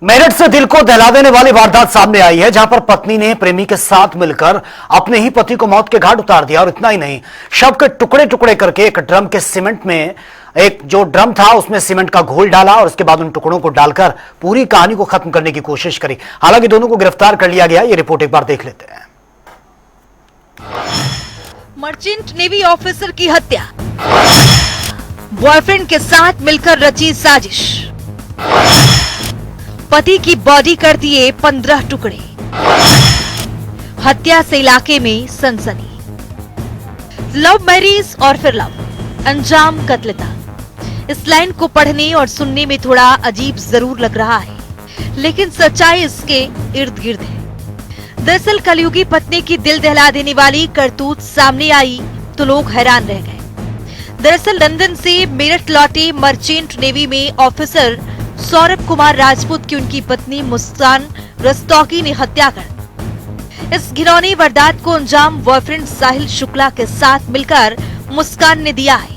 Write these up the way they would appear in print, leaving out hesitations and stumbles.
मेरठ से दिल को दहला देने वाली वारदात सामने आई है, जहां पर पत्नी ने प्रेमी के साथ मिलकर अपने ही पति को मौत के घाट उतार दिया। और इतना ही नहीं, शव के टुकड़े टुकड़े करके एक ड्रम के सीमेंट में, एक जो ड्रम था उसमें सीमेंट का घोल डाला और उसके बाद उन टुकड़ों को डालकर पूरी कहानी को खत्म करने की कोशिश करी। हालांकि दोनों को गिरफ्तार कर लिया गया। ये रिपोर्ट एक बार देख लेते हैं। मर्चेंट नेवी ऑफिसर की हत्या, बॉयफ्रेंड के साथ मिलकर रची साजिश, पति की बॉडी कर दिए 15 टुकड़े, हत्या से इलाके में सनसनी। लव मैरिज और फिर लव, अंजाम कत्लता। इस लाइन को पढ़ने और सुनने में थोड़ा अजीब जरूर लग रहा है, लेकिन सच्चाई इसके इर्द गिर्द है। दरअसल कलयुगी पत्नी की दिल दहला देने वाली करतूत सामने आई तो लोग हैरान रह गए। दरअसल लंदन से मेरठ लौटे मर्चेंट नेवी में ऑफिसर सौरभ कुमार राजपूत की उनकी पत्नी मुस्कान रस्तौगी ने हत्या कर इस घिनौनी वारदात को अंजाम बॉयफ्रेंड साहिल शुक्ला के साथ मिलकर मुस्कान ने दिया है।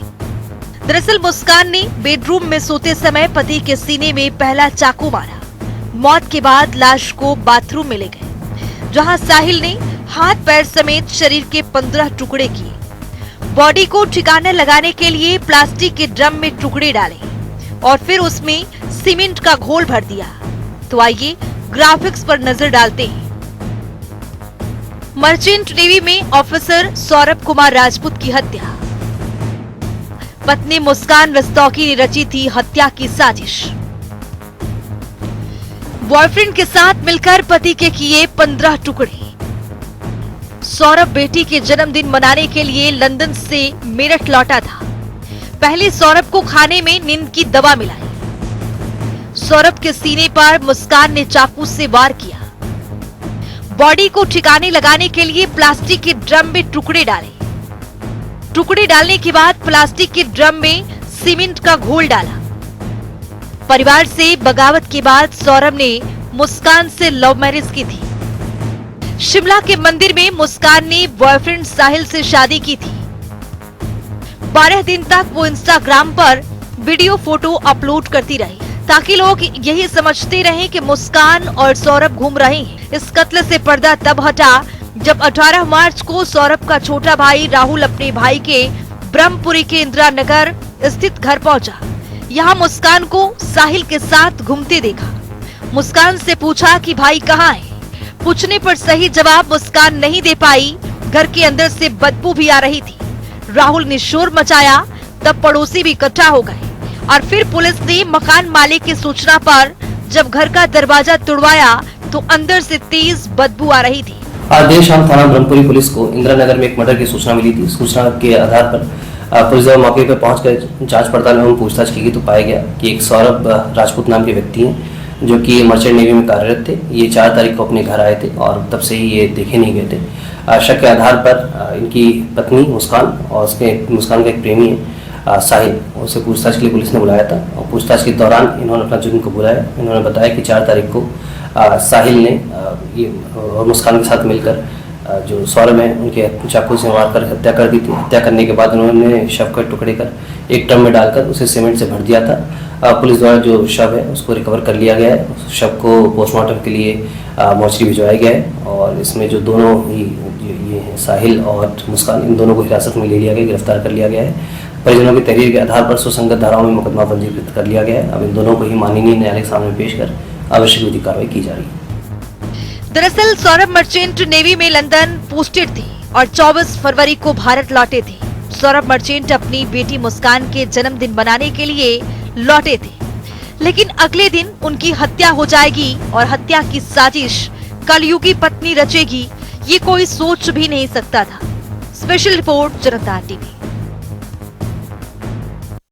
दरअसल मुस्कान ने बेडरूम में सोते समय पति के सीने में पहला चाकू मारा। मौत के बाद लाश को बाथरूम में ले गए, जहां साहिल ने हाथ पैर समेत शरीर के 15 टुकड़े किए। बॉडी को ठिकाने लगाने के लिए प्लास्टिक के ड्रम में टुकड़े डाले और फिर उसमें सीमेंट का घोल भर दिया। तो आइए ग्राफिक्स पर नजर डालते हैं। मर्चेंट नेवी में ऑफिसर सौरभ कुमार राजपूत की हत्या। पत्नी मुस्कान रस्तौगी ने रची थी हत्या की साजिश। बॉयफ्रेंड के साथ मिलकर पति के किए 15 टुकड़े। सौरभ बेटी के जन्मदिन मनाने के लिए लंदन से मेरठ लौटा था। पहले सौरभ को खाने में नींद की दवा मिलाई। सौरभ के सीने पर मुस्कान ने चाकू से वार किया। बॉडी को ठिकाने लगाने के लिए प्लास्टिक के ड्रम में टुकड़े डाले। टुकड़े डालने के बाद प्लास्टिक के ड्रम में सीमेंट का घोल डाला। परिवार से बगावत के बाद सौरभ ने मुस्कान से लव मैरिज की थी। शिमला के मंदिर में मुस्कान ने बॉयफ्रेंड साहिल से शादी की थी। 12 दिन तक वो इंस्टाग्राम पर वीडियो फोटो अपलोड करती रही, ताकि लोग यही समझते रहें कि मुस्कान और सौरभ घूम रहे हैं। इस कत्ल से पर्दा तब हटा जब 18 मार्च को सौरभ का छोटा भाई राहुल अपने भाई के ब्रह्मपुरी के इंदिरा नगर स्थित घर पहुंचा। यहाँ मुस्कान को साहिल के साथ घूमते देखा। मुस्कान से पूछा कि भाई कहाँ है। पूछने पर सही जवाब मुस्कान नहीं दे पाई। घर के अंदर से बदबू भी आ रही थी। राहुल ने शोर मचाया, तब पड़ोसी भी इकट्ठा हो गए और फिर पुलिस ने मकान मालिक की सूचना पर जब घर का दरवाजा तोड़वाया तो अंदर से तेज बदबू आ रही थी। आज देर शाम थाना ब्रह्मपुरी पुलिस को इंदिरा नगर में एक मर्डर की सूचना मिली थी। सूचना के आधार पर पुलिस जब मौके पर पहुंचकर जांच पड़ताल एवं पूछताछ की गई तो पाया गया कि एक सौरभ राजपूत नाम के व्यक्ति हैं, जो कि मर्चेंट नेवी में कार्यरत थे। ये 4 तारीख को अपने घर आए थे और तब से ही ये देखे नहीं गए थे। शक के आधार पर इनकी पत्नी मुस्कान और मुस्कान का एक प्रेमी है साहिल, उसे पूछताछ के लिए पुलिस ने बुलाया था। और पूछताछ के दौरान इन्होंने अपना जुर्म को बुलाया। इन्होंने बताया कि 4 तारीख को साहिल ने और मुस्कान के साथ मिलकर जो सौरभ है उनके चाकू से मार कर हत्या कर दी थी। हत्या करने के बाद उन्होंने शव के टुकड़े कर एक ड्रम में डालकर उसे सीमेंट से भर दिया था। पुलिस द्वारा जो शव है उसको रिकवर कर लिया गया है। उस शव को पोस्टमार्टम के लिए मोर्चरी भिजवाया गया है और इसमें जो दोनों ही ये हैं साहिल और मुस्कान, इन दोनों को हिरासत में ले लिया गया, गिरफ्तार कर लिया गया है। परिजनों की तहरीर के आधार पर सुसंगत धाराओं में मुकदमा पंजीकृत कर लिया गया है। अब इन दोनों को ही माननीय न्यायालय के सामने पेश कर आवश्यक विधिक कार्रवाई की जा रही है। दरअसल सौरभ मर्चेंट नेवी में लंदन पोस्टेड थे और 24 फरवरी को भारत लौटे थे। सौरभ मर्चेंट अपनी बेटी मुस्कान के जन्मदिन मनाने के लिए लौटे थे, लेकिन अगले दिन उनकी हत्या हो जाएगी और हत्या की साजिश कलयुगी पत्नी रचेगी, ये कोई सोच भी नहीं सकता था। स्पेशल रिपोर्ट जनता टीवी।